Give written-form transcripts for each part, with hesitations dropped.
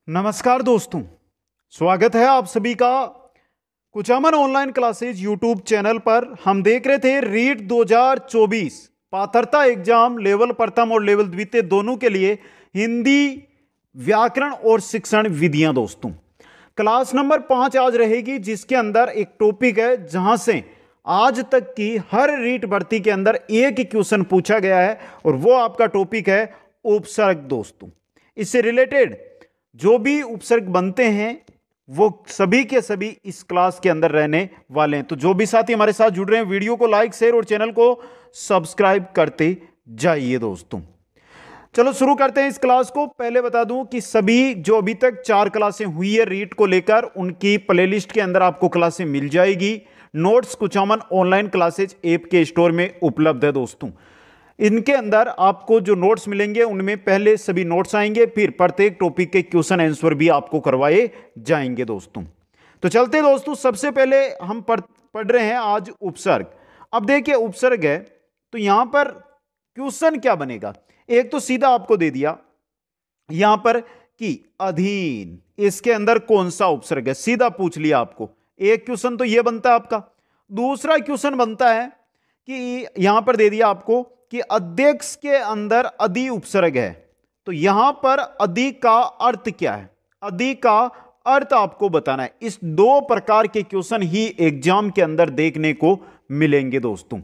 नमस्कार दोस्तों, स्वागत है आप सभी का Kuchaman online classes YouTube channel पर। हम देख रहे थे रीट 2024 पात्रता एग्जाम लेवल प्रथम और लेवल द्वितीय दोनों के लिए हिंदी व्याकरण और शिक्षण विधियां। दोस्तों, क्लास नंबर 5 आज रहेगी, जिसके अंदर एक टॉपिक है जहां से आज तक की हर रीट भर्ती के अंदर एक ही क्वेश्चन पूछा गया है और वो आपका टॉपिक है उपसर्ग। दोस्तों, इससे रिलेटेड जो भी उपसर्ग बनते हैं वो सभी के सभी इस क्लास के अंदर रहने वाले हैं। तो जो भी साथी हमारे साथ जुड़ रहे हैं, वीडियो को लाइक, शेयर और चैनल को सब्सक्राइब करते जाइए। दोस्तों, चलो शुरू करते हैं इस क्लास को। पहले बता दूं कि सभी जो अभी तक 4 क्लासें हुई है रीट को लेकर, उनकी प्लेलिस्ट के अंदर आपको क्लासें मिल जाएगी। Notes Kuchaman online classes app के स्टोर में उपलब्ध है। दोस्तों, इनके अंदर आपको जो नोट्स मिलेंगे उनमें पहले सभी नोट्स आएंगे, फिर प्रत्येक टॉपिक के क्वेश्चन आंसर भी आपको करवाए जाएंगे। दोस्तों, तो चलते हैं दोस्तों, सबसे पहले हम पढ़ रहे हैं आज उपसर्ग। अब देखिए, उपसर्ग है तो यहां पर क्वेश्चन क्या बनेगा। एक तो सीधा आपको दे दिया यहां पर कि अधीन, इसके अंदर कौन सा उपसर्ग है, सीधा पूछ लिया आपको। एक क्वेश्चन तो यह बनता है आपका। दूसरा क्वेश्चन बनता है कि यहां पर दे दिया आपको कि अध्यक्ष के अंदर अधि उपसर्ग है, तो यहां पर अधि का अर्थ क्या है, अधि का अर्थ आपको बताना है। इस 2 प्रकार के क्वेश्चन ही एग्जाम के अंदर देखने को मिलेंगे। दोस्तों,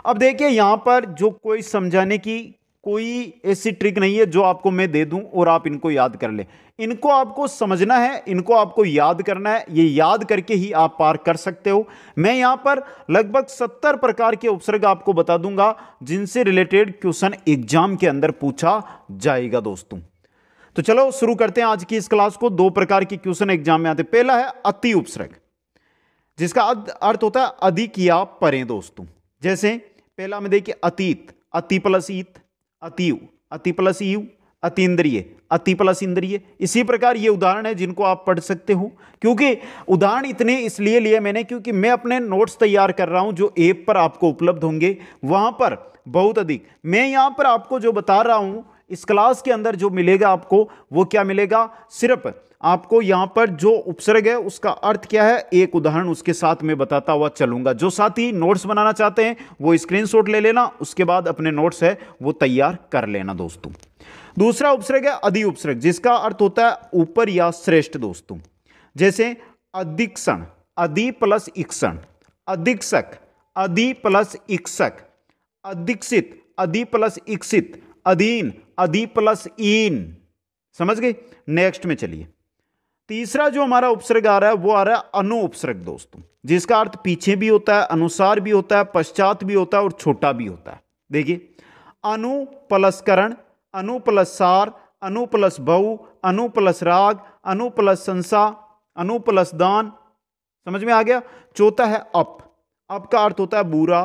अब देखिए, यहां पर जो कोई समझाने की कोई ऐसी ट्रिक नहीं है जो आपको मैं दे दूं और आप इनको याद कर ले। इनको आपको समझना है, इनको आपको याद करना है। ये याद करके ही आप पार कर सकते हो। मैं यहां पर लगभग 70 प्रकार के उपसर्ग आपको बता दूंगा जिनसे रिलेटेड क्वेश्चन एग्जाम के अंदर पूछा जाएगा। दोस्तों, तो चलो शुरू करते हैं आज की इस क्लास को। 2 प्रकार के क्वेश्चन एग्जाम में आते हैं। पहला है अति उपसर्ग, जिसका अर्थ होता है अधिक या परे। दोस्तों, जैसे पहला में देखिए अतीत, अति प्लस ईत, अतिव, अति प्लस ईव, अतीन्द्रिय, अति प्लस इंद्रिय। इसी प्रकार ये उदाहरण है जिनको आप पढ़ सकते हो। क्योंकि उदाहरण इतने इसलिए लिए मैंने क्योंकि मैं अपने नोट्स तैयार कर रहा हूं जो ऐप पर आपको उपलब्ध होंगे, वहां पर बहुत अधिक मैं यहां पर आपको जो बता रहा हूं इस क्लास के अंदर जो मिलेगा आपको, वो क्या मिलेगा, सिर्फ आपको यहां पर जो उपसर्ग है उसका अर्थ क्या है, एक उदाहरण उसके साथ में बताता हुआ चलूंगा। जो साथी नोट्स बनाना चाहते हैं वो स्क्रीनशॉट ले लेना, उसके बाद अपने नोट्स है वो तैयार कर लेना। दोस्तों, दूसरा उपसर्ग है अधि उपसर्ग, जिसका अर्थ होता है ऊपर या श्रेष्ठ। दोस्तों, जैसे अधिक्षण, अधि प्लस इक्षण, अधीक्षक, अधि प्लस इक्षक, अधीक्षित, अधि प्लस इक्षित, अधीन, अधि प्लस ईन। समझ गए। नेक्स्ट में चलिए, तीसरा जो हमारा उपसर्ग आ रहा है वो आ रहा है अनु उपसर्ग। दोस्तों, जिसका अर्थ पीछे भी होता है, अनुसार भी होता है, पश्चात भी होता है और छोटा भी होता है। देखिए, अनु प्लस करण, अनु प्लस सार, अनु प्लस बहु, अनु प्लस राग, अनु प्लस संसा, अनु प्लस दान। समझ में आ गया। चौथा है अप, अप का अर्थ होता है बुरा,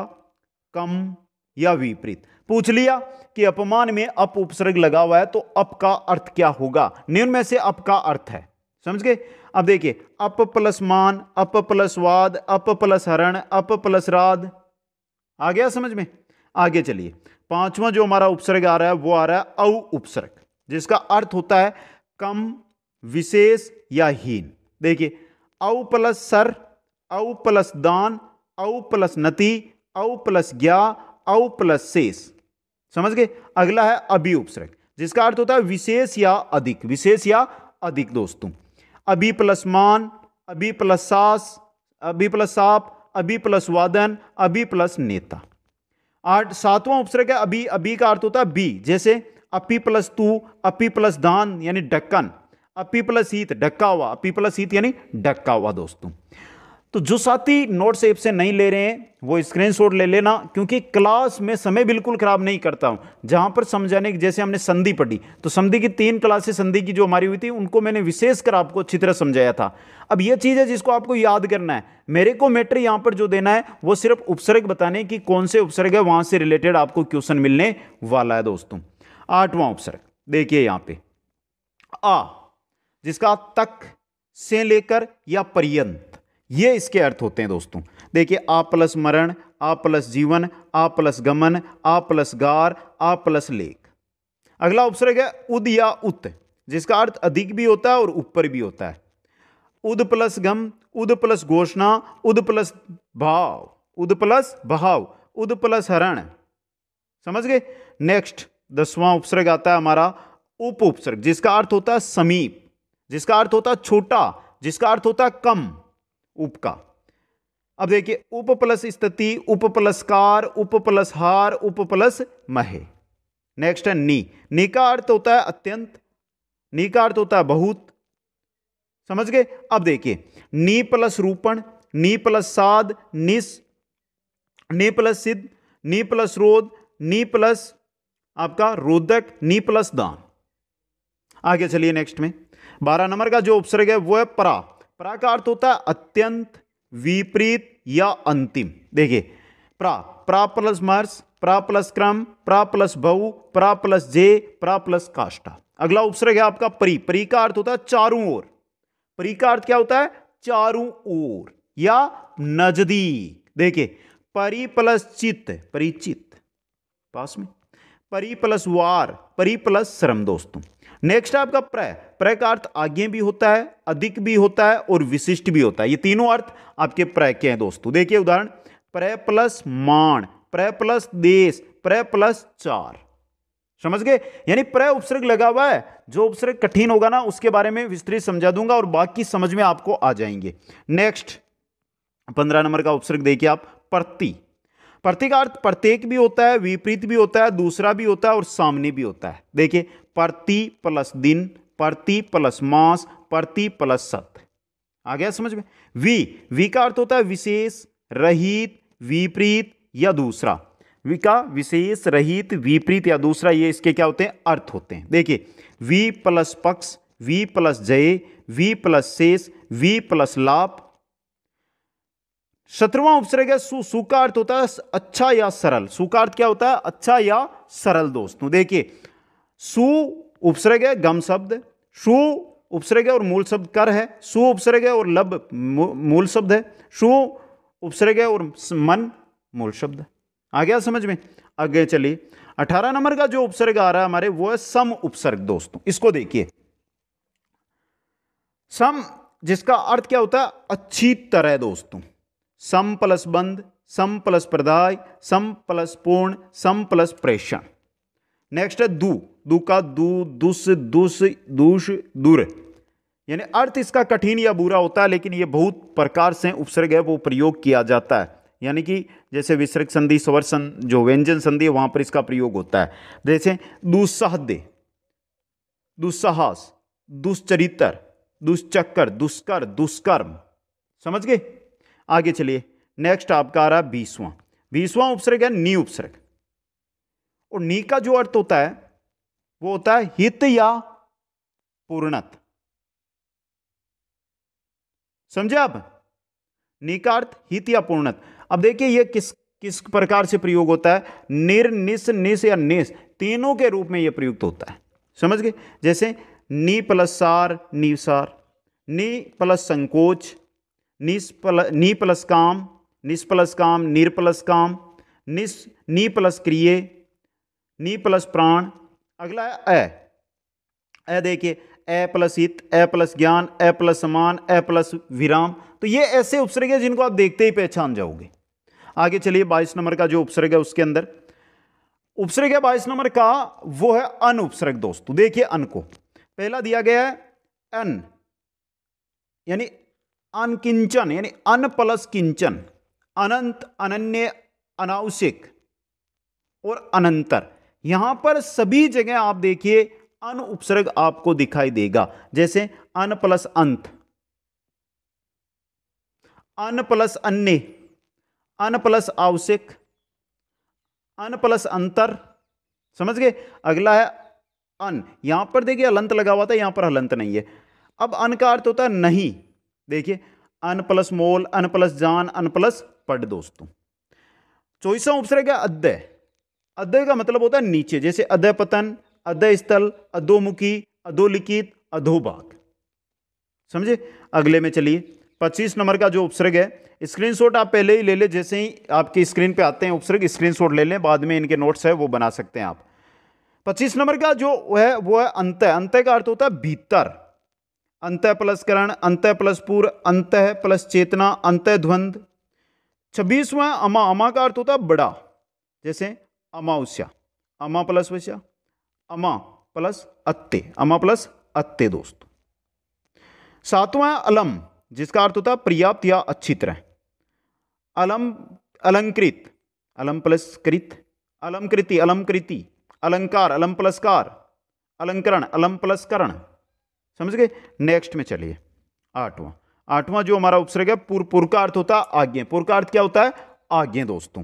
कम या विपरीत। पूछ लिया कि अपमान में अप उपसर्ग लगा हुआ है तो अप का अर्थ क्या होगा, निम्न में से अप का अर्थ है। समझ गए। अब देखिए, अप प्लस मान, अप प्लस वाद, अप प्लस हरण, अप प्लस राध। आ गया समझ में। आगे चलिए, 5वां जो हमारा उपसर्ग आ रहा है वो आ रहा है औ उपसर्ग, जिसका अर्थ होता है कम, विशेष या हीन। देखिए, औ प्लस सर, औ प्लस दान, औ प्लस नति, औ प्लस ज्ञा, औ प्लस शेष। समझ गए। अगला है अभि उपसर्ग, जिसका अर्थ होता है विशेष या अधिक, विशेष या अधिक। दोस्तों, अभि प्लस मान, अभि प्लस सास, अभि प्लस साप, अभि प्लस वादन, अभि प्लस नेता। 7वां उपसर्ग है अभि, अभि का अर्थ होता है बी, जैसे अपि प्लस तू, अपि प्लस दान यानी ढक्कन, अपि प्लस हीत ढक्का हुआ, अपि प्लस हीत यानी ढक्का हुआ। दोस्तों, तो जो साथी नोट्स ऐप से नहीं ले रहे हैं वो स्क्रीनशॉट ले लेना, क्योंकि क्लास में समय बिल्कुल खराब नहीं करता हूं। जहां पर समझाने की, जैसे हमने संधि पढ़ी तो संधि की 3 क्लासेस संधि की जो हमारी हुई थी उनको मैंने विशेषकर आपको अच्छी तरह समझाया था। अब यह चीज है जिसको आपको याद करना है। मेरे को मैटर यहां पर जो देना है वो सिर्फ उपसर्ग बताने की कौन से उपसर्ग है, वहां से रिलेटेड आपको क्वेश्चन मिलने वाला है। दोस्तों, 8वां उपसर्ग देखिए यहां पे आ, जिसका तक से लेकर या पर्यंत, ये इसके अर्थ होते हैं। दोस्तों, देखिए, आ प्लस मरण, आ प्लस जीवन, आ प्लस गमन, आ प्लस गार, आ प्लस लेख। अगला उपसर्ग है उद या उत, जिसका अर्थ अधिक भी होता है और ऊपर भी होता है। उद प्लस गम, उद प्लस घोषणा, उद प्लस भाव, उद प्लस भाव, उद प्लस हरण। समझ गए। नेक्स्ट 10वां उपसर्ग आता है हमारा उप उपसर्ग, जिसका अर्थ होता है समीप, जिसका अर्थ होता है छोटा, जिसका अर्थ होता है कम, उप का। अब देखिए उप प्लस स्थिति, उप प्लस कार, उप प्लस हार, उप प्लस महे। नेक्स्ट है नी। नी का अर्थ होता है अत्यंत, नी का अर्थ होता है बहुत। समझ गए। अब देखिए नी प्लस रूपण, नी प्लस साध, नी प्लस सिद्ध, नी प्लस रोध, नी प्लस आपका रोधक, नी प्लस दान। आगे चलिए नेक्स्ट में 12 नंबर का जो उपसर्ग है वो है परा। परा का अर्थ होता है अत्यंत, विपरीत या अंतिम। देखिए प्रा, प्रा प्लस मर्स, प्रा प्लस क्रम, प्रा प्लस बहु, प्रा प्लस जे, प्रा प्लस काष्ठा। अगला उपसर्ग है आपका परी। परी का अर्थ होता है चारों ओर। परी का अर्थ क्या होता है? चारों ओर या नजदीक। देखिए परी प्लस चित्त, परिचित पास में। परी प्लस वार, परी प्लस श्रम दोस्तों। नेक्स्ट है आपका प्रय। प्रय का अर्थ आगे भी होता है, अधिक भी होता है और विशिष्ट भी होता है। ये तीनों अर्थ आपके प्रय के हैं दोस्तों। देखिए उदाहरण, प्रय प्लस मान, प्रय प्लस देश, प्रय प्लस चार। समझ गए। यानी प्रय उपसर्ग लगा हुआ है। जो उपसर्ग कठिन होगा ना उसके बारे में विस्तृत समझा दूंगा और बाकी समझ में आपको आ जाएंगे। नेक्स्ट 15 नंबर का उपसर्ग देखिए आप, प्रति। प्रति का अर्थ प्रत्येक भी होता है, विपरीत भी होता है, दूसरा भी होता है और सामने भी होता है। देखिए प्रति प्लस दिन, प्रति प्लस मास, प्रति प्लस सत। आ गया समझ में। वी का अर्थ होता है विशेष, रहित, विपरीत या दूसरा। वी का विशेष, रहित, विपरीत या दूसरा, ये इसके क्या होते हैं? अर्थ होते हैं। देखिए वी प्लस पक्ष, वी प्लस जय, वी प्लस शेष, वी प्लस लाभ। 17वां उपसर्ग है सु। सु का अर्थ होता है अच्छा या सरल। सु का अर्थ क्या होता है? अच्छा या सरल दोस्तों। देखिए सु उपसर्ग है गम शब्द, सु उपसर्ग है और मूल शब्द कर है, सु उपसर्ग है और लब मूल शब्द है, सु उपसर्ग है और मन मूल शब्द। आ गया समझ में। आगे चलिए 18 नंबर का जो उपसर्ग आ रहा है हमारे वो है सम उपसर्ग दोस्तों। इसको देखिए सम, जिसका अर्थ क्या होता है? अच्छी तरह दोस्तों। सम प्लस बंध, सम प्लस प्रदाय, सम प्लस पूर्ण, सम प्लस प्रेषण। नेक्स्ट है दू। दू का दू, दुस, दुस, दूष, दुर। यानी अर्थ इसका कठिन या बुरा होता है, लेकिन यह बहुत प्रकार से उपसर्ग है वो प्रयोग किया जाता है। यानी कि जैसे विसर्ग संधि, स्वर संधि, जो व्यंजन संधि है वहां पर इसका प्रयोग होता है। जैसे दुस्साहद्य, दुस्साहस, दुश्चरित्र, दुश्चक्कर, दुष्कर, दुष्कर्म। समझ गए। आगे चलिए नेक्स्ट आपका आ रहा है 20वां उपसर्ग है नी उपसर्ग। और नी का जो अर्थ होता है वो होता है हित या पूर्णत। समझे आप? नी का अर्थ हित या पूर्णत। अब देखिए ये किस प्रकार से प्रयोग होता है? निर, निस, निस या निस, तीनों के रूप में यह प्रयुक्त होता है। समझ गए। जैसे नी प्लस सार, निसार, नी प्लस संकोच, नी प्लस काम, निस प्लस काम, निर प्लस काम, नी प्लस क्रिय, नी प्लस प्राण। अगला है ए देखिए ए प्लस हित, ए प्लस ज्ञान, ए प्लस समान, ए प्लस विराम। तो ये ऐसे उपसर्ग है जिनको आप देखते ही पहचान जाओगे। आगे चलिए 22 नंबर का जो उपसर्ग है उसके अंदर उपसर्ग है 22 नंबर का वो है अन उपसर्ग दोस्तों। देखिए अन को पहला दिया गया है अन, यानी अनकिंचन, यानी अन प्लस किंचन, अनंत, अनन्य, अनावश्यक और अनंतर। यहां पर सभी जगह आप देखिए अन उपसर्ग आपको दिखाई देगा। जैसे अन प्लस अंत, अन प्लस अन्य, अन प्लस आवश्यक, अन प्लस अंतर। समझ गए। अगला है अन। यहां पर देखिए हलंत लगा हुआ था, यहां पर हलंत नहीं है। अब अन का अर्थ होता है नहीं। देखिए अन प्लस मोल, अन प्लस जान, अन प्लस पढ़ दोस्तों। 24वां उपसर्ग है अद्वय। अद्वय का मतलब होता है नीचे। जैसे अद्वय पतन, अद्वय स्थल, अधोमुखी, अधोलिखित, अधोभाग। समझे। अगले में चलिए 25 नंबर का जो उपसर्ग है, स्क्रीनशॉट आप पहले ही ले ले। जैसे ही आपकी स्क्रीन पे आते हैं उपसर्ग स्क्रीनशॉट ले लें, बाद में इनके नोट्स है वो बना सकते हैं आप। 25 नंबर का जो है वो है अंतः। अंतः का अर्थ होता है भीतर। अंतः प्लस करण, अंतः प्लस पूर्व, अंतः प्लस चेतना, अंतः ध्वंद। 26वां अमा। अमा का अर्थ होता है बड़ा, जैसे अमावस्या, अमा प्लस वस्या, अमा प्लस अत्ते, अमा प्लस अत्ते दोस्तों। 7वां अलम, जिसका अर्थ होता है पर्याप्त या अच्छी तरह। अलम अलंकृत, अलम प्लस कृत, अलंकृति, अलंकृति, अलंकार, अलम प्लस कार, अलंकरण, अलम प्लस करण। समझ गए। नेक्स्ट में चलिए 8वां। 8वां जो हमारा उपसर्ग है पुर। पुर का अर्थ होता है आज्ञा। पुर का अर्थ क्या होता है? आज्ञा दोस्तों।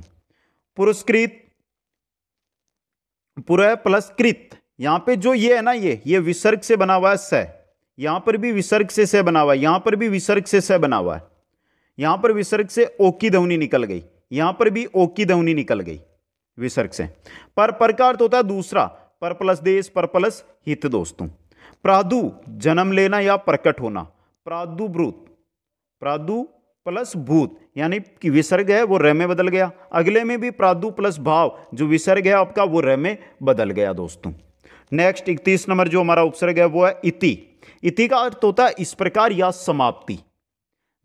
पुरस्कृत, पुर प्लस कृत। यहां पे जो ये है ना, ये विसर्ग से बना हुआ है स। यहां पर भी विसर्ग से स बना हुआ है, यहां पर भी विसर्ग से स बना हुआ है। यहां पर विसर्ग से ओ की ध्वनि निकल गई, यहां पर भी ओ की ध्वनि निकल गई विसर्ग से। पर का अर्थ होता है दूसरा। पर प्लस देश, पर प्लस हित दोस्तों। प्रादु जन्म लेना या प्रकट होना। प्रादुभूत, प्रादु प्लस भूत, यानी कि विसर्ग है वो र में बदल गया। अगले में भी प्रादु प्लस भाव, जो विसर्ग है आपका वो र में बदल गया दोस्तों। नेक्स्ट 31 नंबर जो हमारा उपसर्ग है वो है इति। इति का अर्थ होता है इस प्रकार या समाप्ति,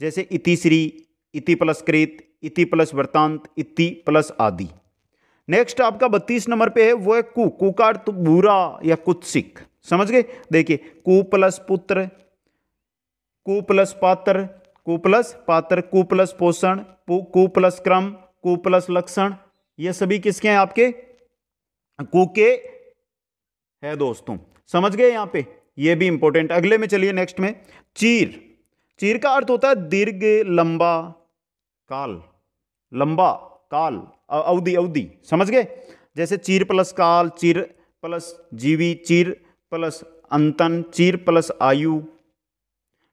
जैसे इति श्री, इति प्लस कृत, इति प्लस वृत्तांत, इति प्लस आदि। नेक्स्ट आपका 32 नंबर पे है वो है कु। कु का अर्थ बुरा या कुत्सिक। समझ गए। देखिए कु प्लस पुत्र, कु प्लस पात्र, कु प्लस पात्र, कु प्लस पोषण, कु प्लस क्रम, कु प्लस लक्षण। ये सभी किसके हैं? आपके कु के है दोस्तों। समझ गए यहां पे, ये भी इंपॉर्टेंट। अगले में चलिए नेक्स्ट में चीर। चीर का अर्थ होता है दीर्घ, लंबा, काल, लंबा काल, अवधि, अवधि। समझ गए। जैसे चीर प्लस काल, चीर प्लस जीवी, चीर प्लस अंतन, चीर प्लस आयु।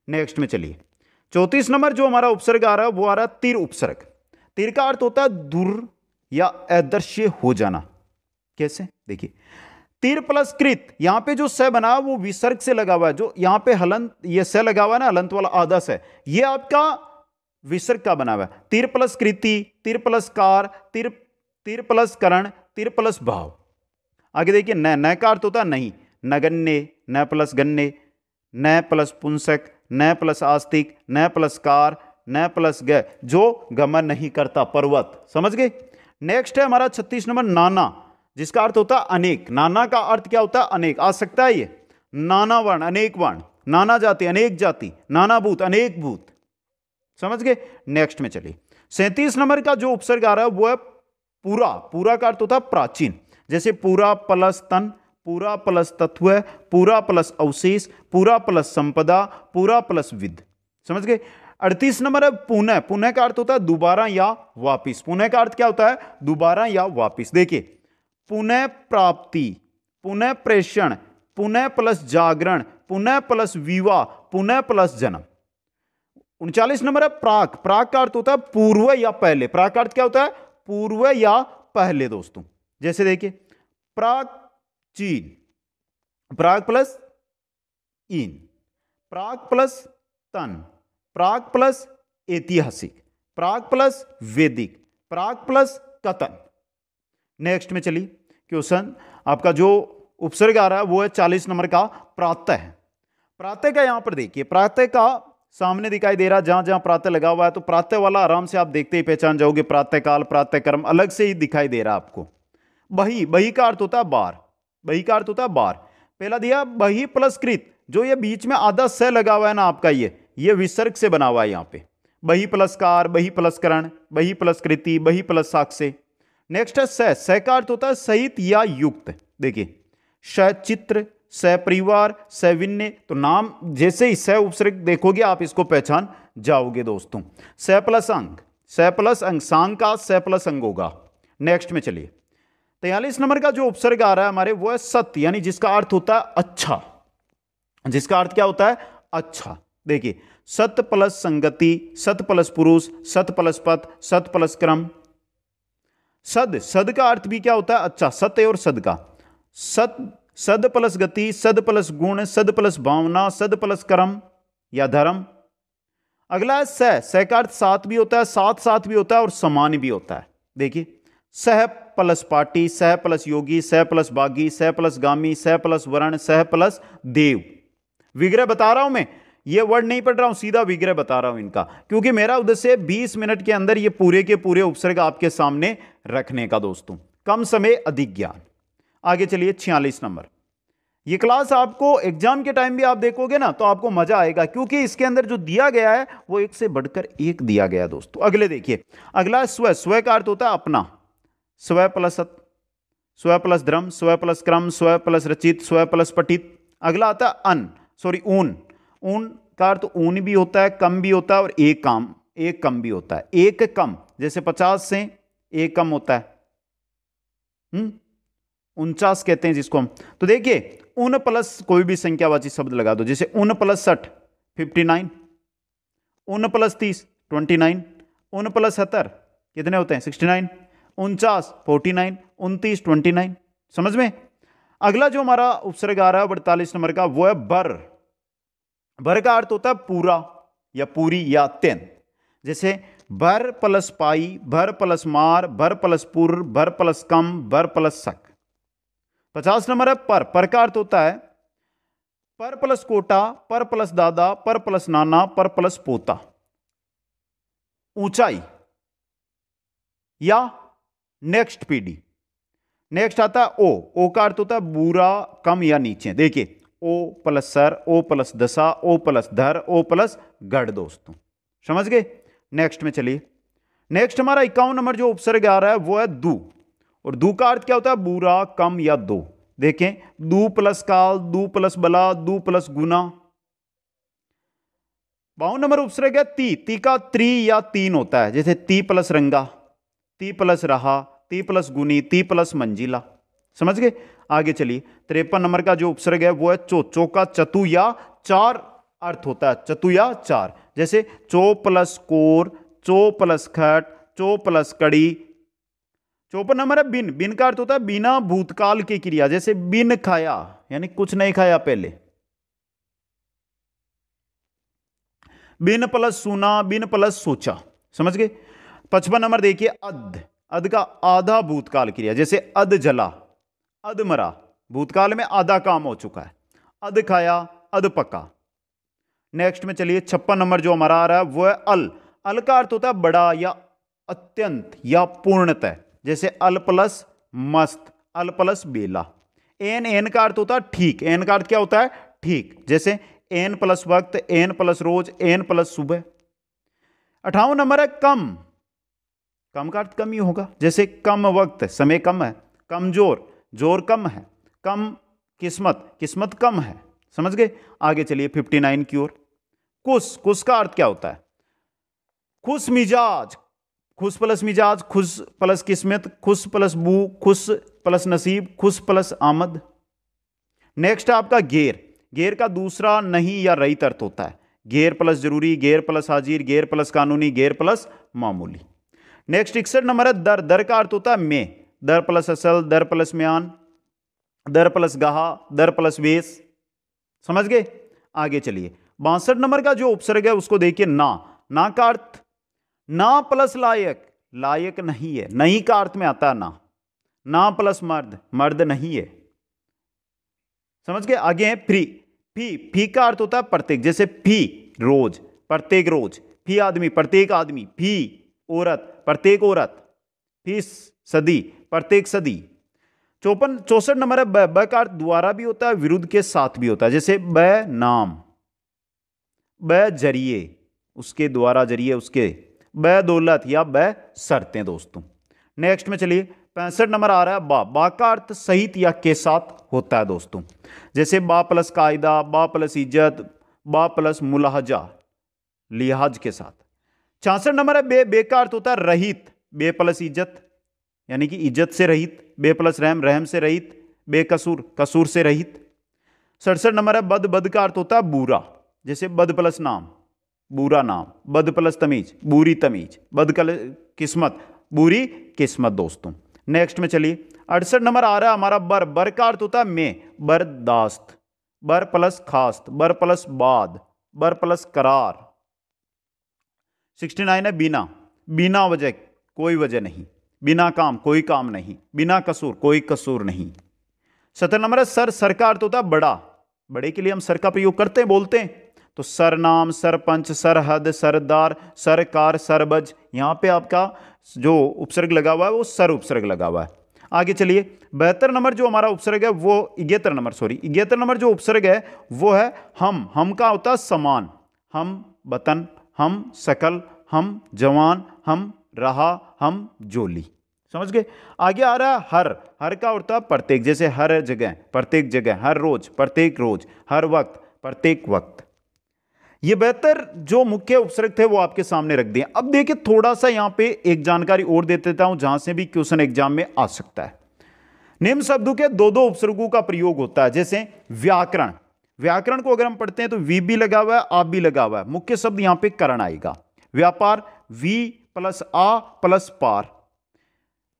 नेक्स्ट में चलिए 34 नंबर जो हमारा उपसर्ग आ रहा है वो आ रहा है तिर उपसर्ग। तिर का अर्थ होता है दूर या अदृश्य हो जाना। कैसे? देखिए तिर प्लस कृत, यहां पे जो स बना वो विसर्ग से लगा हुआ है। जो यहां पे हलंत, ये स लगा हुआ है ना, हलंत वाला आधा स, ये आपका विसर्ग का बना हुआ है। तिर प्लस कृति, तिर प्लस कार, तिर प्लस करण, तिर प्लस भाव। आगे देखिए न का अर्थ होता है नहीं, नगण्य, न प्लस गण्य, न प्लस पुंसक, न प्लस आस्तिक, न प्लस कार, न प्लस ग, जो गमन नहीं करता, पर्वत। समझ गए। नेक्स्ट है हमारा 36 नंबर नाना, जिसका अर्थ होता है अनेक। नाना का अर्थ क्या होता है? अनेक। आ सकता है ये नाना वर्ण, अनेक वर्ण, नाना जाति, अनेक जाति, नाना भूत, अनेक भूत। समझ गए। नेक्स्ट में चलिए 37 नंबर का जो उपसर्ग आ रहा है वो है पूरा। पूरा का अर्थ होता है प्राचीन, जैसे पूरा प्लस तन, पूरा प्लस तत्व, पूरा प्लस अवशेष, पूरा प्लस संपदा, पूरा प्लस विद। समझ गए। 38 नंबर है पुनः। पुनः का अर्थ होता है दोबारा या वापिस। पुनः का अर्थ क्या होता है? दोबारा या वापिस। देखिए पुनः प्राप्ति, पुनः प्रेषण, पुनः प्लस जागरण, पुनः प्लस विवाह, पुनः प्लस जन्म। 39 नंबर है प्राक। प्राक का अर्थ होता है पूर्व या पहले। प्राक का अर्थ क्या होता है? पूर्व या पहले दोस्तों। जैसे देखिए प्राचीन, प्राक प्लस इन, प्राक प्लस तन, प्राक प्लस ऐतिहासिक, प्राक प्लस वैदिक, प्राक प्लस कथन। नेक्स्ट में चलिए क्वेश्चन आपका जो उपसर्ग आ रहा है वो है 40 नंबर का प्रातः। प्रातः का यहां पर देखिए, प्रातः का सामने दिखाई दे रहा, जहां जहां प्रातः लगा हुआ है तो प्रातः वाला आराम से आप देखते ही पहचान जाओगे। प्रातः काल, प्रातः कर्म अलग से ही दिखाई दे रहा आपको। बही, बही का अर्थ होता है बार। बही का अर्थ होता है बार। पहला दिया बही प्लस कृत, जो ये बीच में आधा स लगा हुआ है ना आपका, ये विसर्ग से बना हुआ है यहां पे। बही प्लस कार, बही प्लस करण, बही प्लस कृति, बही प्लस साक्ष्य। नेक्स्ट है स का अर्थ होता है सहित या युक्त। देखिए सचित्र, सपरिवार, सविन्य। तो नाम जैसे ही स उपसर्ग देखोगे आप इसको पहचान जाओगे दोस्तों। स प्लस अंग, स प्लस अंग, सांग का स प्लस अंग होगा। नेक्स्ट में चलिए 43 नंबर का जो उपसर्ग आ रहा है हमारे वो है सत्य, यानी जिसका अर्थ होता है अच्छा। जिसका अर्थ क्या होता है? अच्छा। देखिए सत प्लस संगति, सत प्लस पुरुष, सत प्लस पथ, सत प्लस क्रम। सद, सद का अर्थ भी क्या होता है? अच्छा। सत्य और सद का सत, सद प्लस गति, सद प्लस गुण, सद प्लस भावना, सद प्लस कर्म या धर्म। अगला है स का अर्थ साथ भी होता है, साथ साथ भी होता है और समान भी होता है। देखिए सह प्लस पाटी, सह प्लस योगी, सह प्लस बागी, सह प्लस गामी, सह प्लस वर्ण, सह प्लस देव। विग्रह बता रहा हूं मैं, ये वर्ड नहीं पढ़ रहा हूं, सीधा विग्रह बता रहा हूं इनका, क्योंकि मेरा उद्देश्य 20 मिनट के अंदर ये पूरे के पूरे उपसर्ग आपके सामने रखने का दोस्तों। कम समय अधिक ज्ञान। आगे चलिए 46 नंबर। ये क्लास आपको एग्जाम के टाइम भी आप देखोगे ना तो आपको मजा आएगा, क्योंकि इसके अंदर जो दिया गया है वो एक से बढ़कर एक दिया गया है दोस्तों। अगले देखिए, अगला स्व। स्व का अर्थ होता है अपना, स्व प्लस सत, स्व प्लस धर्म, स्व प्लस क्रम, स्व प्लस रचित, स्व प्लस पठित। अगला आता है अन, सॉरी ऊन। ऊन का अर्थ ऊन भी होता है, कम भी होता है और एक कम भी होता है। एक कम, जैसे 50 से एक कम होता है 49 कहते हैं जिसको हम। तो देखिए उन प्लस कोई भी संख्यावाची शब्द लगा दो, जैसे उन प्लस 60 59, उन प्लस 30 29, उन प्लस 70 कितने होते हैं 69, 49 49, 29 29। समझ में? अगला जो हमारा उपसर्ग आ रहा है 48 नंबर का, वो है बर। बर का अर्थ होता है पूरा या पूरी या अत्यंत, जैसे भर प्लस पाई, भर प्लस मार, भर प्लस पुर, भर प्लस कम, भर प्लस सक। 50 नंबर है पर। पर का अर्थ होता है पर प्लस कोटा, पर प्लस दादा, पर प्लस नाना, पर प्लस पोता। ऊंचाई या नेक्स्ट पीढ़ी। नेक्स्ट आता है ओ। ओ का अर्थ होता है बुरा, कम या नीचे। देखिए O plus sir, O plus दशा, ओ प्लस धर, ओ प्लस गढ़ दोस्तों। समझ गए? नेक्स्ट में चलिए। नेक्स्ट हमारा 51 नंबर जो उपसर्ग आ रहा है वो है दू। और दू का अर्थ क्या होता है बुरा, कम या दो। देखें दू प्लस काल, दू प्लस बला, दू प्लस गुना। 52 नंबर उपसर्ग है ती। ती का त्री या तीन होता है, जैसे ती प्लस रंगा, ती प्लस रहा, ती प्लस गुनी, ती प्लस मंजिला। समझ गए? आगे चलिए 53 नंबर का जो उपसर्ग है वो है चो। चो का चतु या चार अर्थ होता है, चतु या चार, जैसे चो प्लस कोर, चो प्लस खट, चो प्लस कड़ी। 54 नंबर है बिन। बिन का अर्थ होता है बिना भूतकाल की क्रिया, जैसे बिन खाया यानी कुछ नहीं खाया पहले। बिन प्लस सुना, बिन प्लस सोचा। समझ गए? 55 नंबर देखिए अध। अध का आधा भूतकाल क्रिया, जैसे अध जला, अध मरा, भूतकाल में आधा काम हो चुका है। अध खाया, अध पका। नेक्स्ट में चलिए 56 नंबर जो हमारा आ रहा है वो है अल। अल का अर्थ होता है बड़ा या अत्यंत या पूर्णतः, जैसे अल प्लस मस्त, अल प्लस बेला। एन। एन का अर्थ होता है ठीक। एन का अर्थ क्या होता है ठीक, जैसे एन प्लस वक्त, एन प्लस रोज, एन प्लस सुबह। 58 नंबर है कम। कम का अर्थ कम ही होगा, जैसे कम वक्त, समय कम है। कमजोर, जोर कम है। कम किस्मत, किस्मत कम है। समझ गए? आगे चलिए 59 की ओर। खुश। खुश का अर्थ क्या होता है खुश मिजाज। खुश प्लस मिजाज, खुश प्लस किस्मत, खुश प्लस बू, खुश प्लस नसीब, खुश प्लस आमद। नेक्स्ट आपका घेर। घेर का दूसरा नहीं या रहित अर्थ होता है। घेर प्लस जरूरी, घेर प्लस हाजिर, घेर प्लस कानूनी, घेर प्लस मामूली। नेक्स्ट 61 नंबर है दर। दर का अर्थ होता है में। दर प्लस असल, दर प्लस म्यान, दर प्लस गाहा, दर प्लस वेश। समझ गए? आगे चलिए 62 नंबर का जो उपसर्ग है उसको देखिए ना। ना का अर्थ ना प्लस लायक, लायक नहीं है, नहीं का अर्थ में आता है ना। ना प्लस मर्द, मर्द नहीं है। समझ गए? आगे है फ्री। फी। फी का अर्थ होता है प्रत्येक, जैसे फी रोज, प्रत्येक रोज। फी आदमी, प्रत्येक आदमी। फी औरत, प्रत्येक औरत। फी सदी, प्रत्येक सदी। 64 नंबर है ब। ब का अर्थ द्वारा भी होता है, विरुद्ध के साथ भी होता है, जैसे ब नाम, ब जरिए, उसके द्वारा, जरिए उसके। ब दौलत या ब शर्तें दोस्तों। नेक्स्ट में चलिए 65 नंबर आ रहा है बा। बा का अर्थ सहित या के साथ होता है दोस्तों, जैसे बा प्लस कायदा, बा प्लस इज्जत, बा प्लस मुलाहजा, लिहाज के साथ। 66 नंबर है बे। बे का अर्थ होता है रहित, बे प्लस इज्जत यानी कि इज्जत से रहित, बे प्लस रहम, रहम से रहित, बेकसूर, कसूर से रहित। 67 नंबर है बद। बद का अर्थ होता है बुरा, जैसे बद प्लस नाम, बुरा नाम, बद प्लस तमीज, बुरी तमीज, बद किस्मत, बुरी किस्मत दोस्तों। नेक्स्ट में चलिए 68 नंबर आ रहा है हमारा बर। बर का अर्थ होता है में, बर्दाश्त, बर प्लस खास्त, बर प्लस बाद, बर प्लस करार। 69 है बिना। बिना वजह, कोई वजह नहीं। बिना काम कोई काम नहीं, बिना कसूर कोई कसूर नहीं। 17 नंबर है सर। सर का अर्थ होता है बड़ा, बड़े के लिए हम सर का प्रयोग करते हैं, बोलते हैं। तो सरनाम, सरपंच, सरहद, सरदार, सरकार, सरबज, यहां पे आपका जो उपसर्ग लगा हुआ है वो सर उपसर्ग लगा हुआ है। आगे चलिए 72 नंबर जो हमारा उपसर्ग है वो 71 नंबर, सॉरी 71 नंबर जो उपसर्ग है वो है हम। हम का होता है समान, हम वतन, हम सकल, हम जवान, हम रहा, हम जोली। समझ गए। आगे आ रहा है हर। हर का होता है प्रत्येक, जैसे हर जगह, प्रत्येक जगह, हर रोज, प्रत्येक रोज, हर वक्त, प्रत्येक वक्त। ये बेहतर जो मुख्य उपसर्ग थे वो आपके सामने रख दिए। अब देखिए थोड़ा सा यहां पे एक जानकारी और दे देता हूं जहां से भी क्वेश्चन एग्जाम में आ सकता है। निम्न शब्दों के दो दो उपसर्गों का प्रयोग होता है, जैसे व्याकरण। व्याकरण को अगर हम पढ़ते हैं तो वी भी लगा हुआ है, आप भी लगा हुआ है, मुख्य शब्द यहां पे करण आएगा। व्यापार वी प्लस आ प्लस पार।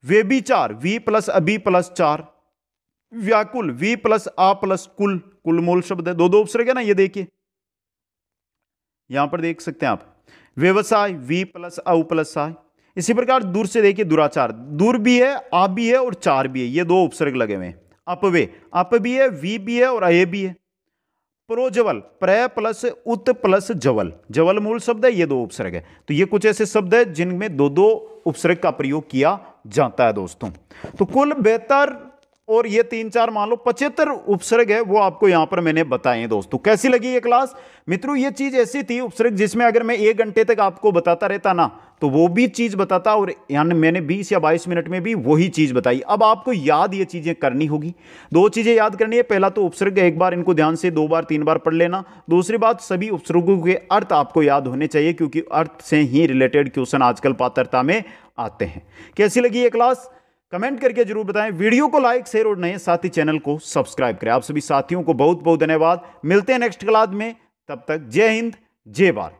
व्यभिचार वी प्लस अभी प्लस चार। व्याकुल वी प्लस आ प्लस कुल, कुल मूल शब्द है, दो दो उपसर्ग है ना, ये देखिए यहां पर देख सकते हैं आप। व्यवसाय वी प्लस औ प्लस साय। इसी प्रकार दूर से देखिए दुराचार, दूर भी है, आ भी है और चार भी है, ये दो उपसर्ग लगे हुए हैं। अपवे, अप भी है, वी भी है और अये भी है। प्रोज्वल प्र प्लस उत प्लस जवल, जवल मूल शब्द है, ये दो उपसर्ग है। तो ये कुछ ऐसे शब्द है जिनमें दो दो उपसर्ग का प्रयोग किया जाता है दोस्तों। तो कुल 72 और ये 3-4 मान लो 75 उपसर्ग है वो आपको यहां पर मैंने बताए दोस्तों। कैसी लगी ये क्लास मित्रों? ये चीज ऐसी थी उपसर्ग जिसमें अगर मैं 1 घंटे तक आपको बताता रहता ना तो वो भी चीज बताता, और यानी मैंने 20 या 22 मिनट में भी वही चीज बताई। अब आपको याद ये चीजें करनी होगी। दो चीजें याद करनी है, पहला तो उपसर्ग एक बार इनको ध्यान से 2 बार 3 बार पढ़ लेना। दूसरी बात सभी उपसर्गों के अर्थ आपको याद होने चाहिए क्योंकि अर्थ से ही रिलेटेड क्वेश्चन आजकल पात्रता में आते हैं। कैसी लगी ये क्लास कमेंट करके जरूर बताएं। वीडियो को लाइक शेयर और नए साथी चैनल को सब्सक्राइब करें। आप सभी साथियों को बहुत बहुत धन्यवाद। मिलते हैं नेक्स्ट क्लास में, तब तक जय हिंद जय भारत।